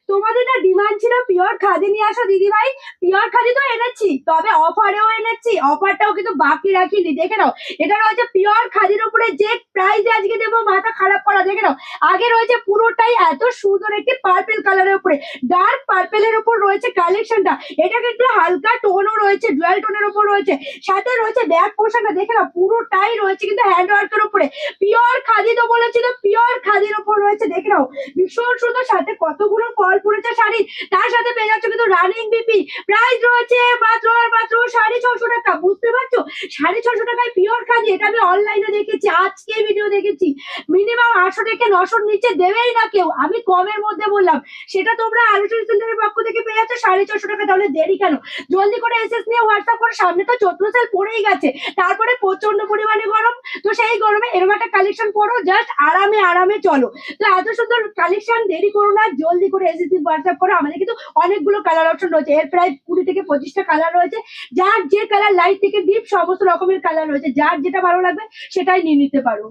তোমাদের না ডিমান্ড ছিল পিওর খাদি নিয়ে আসো দিদি ভাই। পিওর খাদি তো এনেছি, তবে অফারেও এনেছি, অফারটাও কিন্তু বাকি রাখিনি। দেখে নাও, এটা রয়েছে পিওর খাদির উপরে যে প্রাইস আজকে দেবো মাথা খারাপ করা। দেখে নাও, আগে রয়েছে পুরোটাই এত সুন্দর একটি পার্পেল কালারের উপরে, ডার্ক পার্পেলের উপর রয়েছে কালেকশনটা। এটা কিন্তু হালকা টোনও রয়েছে, ডুয়াল টোনের উপর রয়েছে, সাথে রয়েছে ব্যাক পোর্শনটা। দেখে নাও, পুরোটাই রয়েছে কিন্তু হ্যান্ড ওয়ার্কের উপরে। পিওর খাদি তো বলেছিল, পিওর খাদির উপর রয়েছে। দেখে নাও, ভীষণ সুন্দর, সাথে কতগুলো ফল পড়েছে শাড়ি, তার সাথে পেয়ে যাচ্ছ কিন্তু রানিং বিপি। প্রাইস রয়েছে মাত্র আর মাত্র 650 টাকা। বুঝতে পারছো, 650 টাকায় পিওর খাদি। এটা আমি অনলাইনে দেখেছি, আজকে ভিডিও দেখেছি। মিনিমাম 800 থেকে 900 নিচে দেবেই না কেউ। আমি কমের মধ্যে বললাম, সেটা তোমরা আলোচনা সেন্টারের পক্ষ থেকে পেয়ে যাচ্ছ 450 টাকা। তাহলে দেরি কেন? জলদি করে এসএস নিয়ে হোয়াটসঅ্যাপ করে, সামনে তো চৈত্র সেল পড়েই গেছে, তারপরে প্রচন্ড পরিমাণে গরম। তো সেই গরমে এরকম একটা কালেকশন পরো, জাস্ট আরামে আরামে চলো। তো এত সুন্দর কালেকশন, দেরি করো না, জলদি করে এসএসসি হোয়াটসঅ্যাপ করো। আমাদের কিন্তু অনেকগুলো কালার অপশন রয়েছে, এর প্রায় 20 থেকে 25টা কালার রয়েছে। যার যে কালার লাইট থেকে ডিপ সমস্ত রকমের কালার রয়েছে, যার যেটা ভালো লাগবে সেটাই নিয়ে নিতে পারো।